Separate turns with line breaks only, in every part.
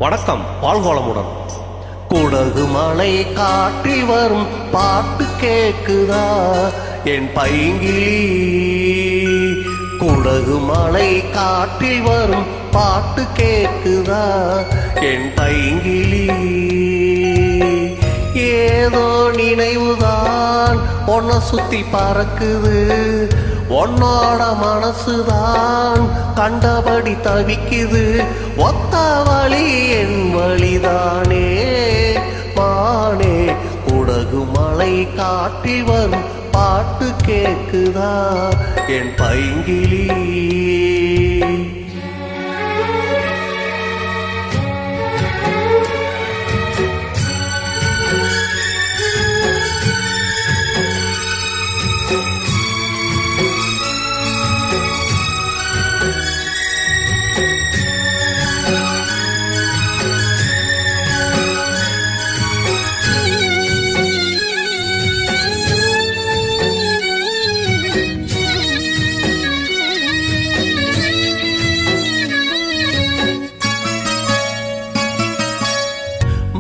வணக்கம், வாழ்வளமுடன். குடகு மலை காற்றில் வரும் பாட்டு கேக்குதா என் பைங்கிளி? குடகு மலை காற்றில் வரும் பாட்டு கேக்குதா என் பைங்கிளி? ஏதோ நினைவுதான் உன்னை சுத்தி பறக்குது, உன்னோட மனசுதான் கண்டபடி தவிக்குது. ஒத்த வழி என் வழிதானே மானே. குடகு மலை காட்டில் வரும் பாட்டு கேக்குதா என் பைங்கிளி?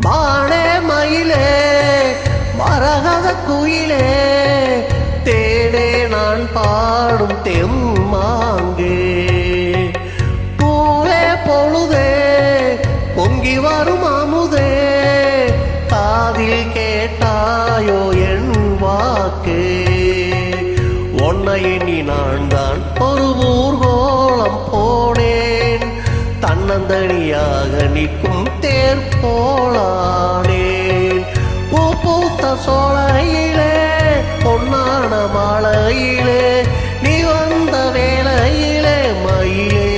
மானே மயிலே மரகத குயிலே, தேனே நான் பாடும் தெம்மாங்கே. பூவே பொழுதே பொங்கி வரும் அமுதே, காதில் கேட்டாயோ என் வாக்கே. ஒன்னை எண்ணி நான் தான் ஒரு ஊர்கோலம் போனேன், தன்னந்தனியாக நிற்கும் தேர் போலானேன். பூ பூத்த சோலையிலே பொன்னான மாலையிலே, நீ வந்த வேளையிலே மயிலே.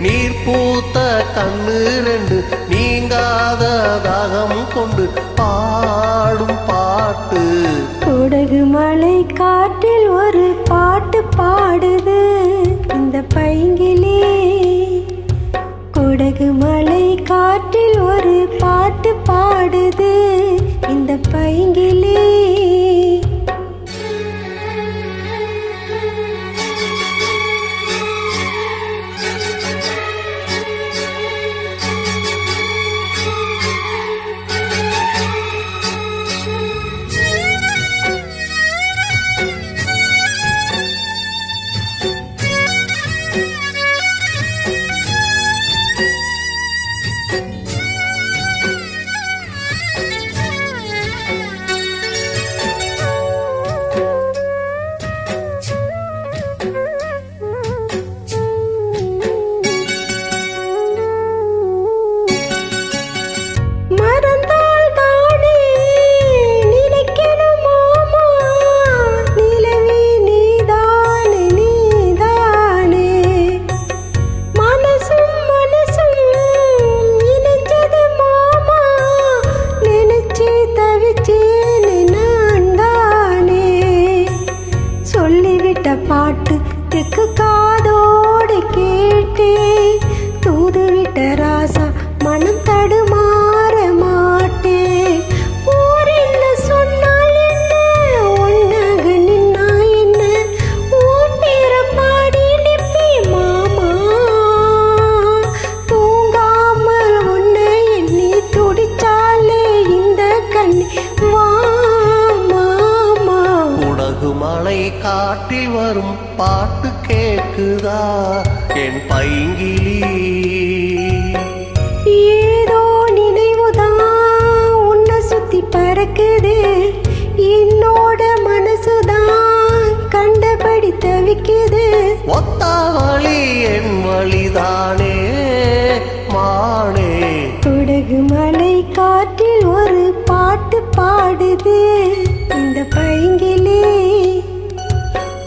நீர் பூத்த கண்ணு ரெண்டு நீங்காத தாகம் கொண்டு பாடும் பாட்டு.
குடகு மலை காற்றில் ஒரு பாட்டு பாடுது இந்த பைங்கிளி. குடகு மலை காற்றில் ஒரு பாட்டு பாடுது இந்த பைங்கிளி. பாட்டு தெக்கு காதோடு கேட்டே, தூதுவிட்ட ராசா மனம் தடுமாற மாட்டே. ஊர் என்ன சொன்னால் என்ன, ஒன்னாக நின்னா என்ன, ஊர் பேர பாடி நிப்பே மாமா. தூங்காமல் உன்னை எண்ணி துடிச்சாலே இந்த கண்ணி வா மாமா.
குடகு மலை காட்டில் வரும் பாட்டு கேக்குதா என் பைங்கிளி?
ஏதோ நினைவுதான் உன்னை சுத்தி பறக்குது, என்னோட மனசுதான் கண்டபடி தவிக்குது.
ஒத்த வழி என் வழிதானே மானே.
குடகு மலை காற்றில் ஒரு பாட்டு பாடுது இந்த பைங்கிளி.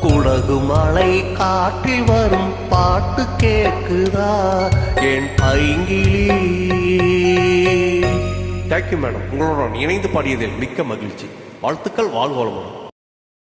குடகு மலை காற்றில் வரும் பாட்டு கேக்குதா என் பைங்கிளி? Thank you madam. உங்களோட இணைந்து பாடியதில் மிக்க மகிழ்ச்சி. வாழ்த்துக்கள். வாழ்வளமுடன்.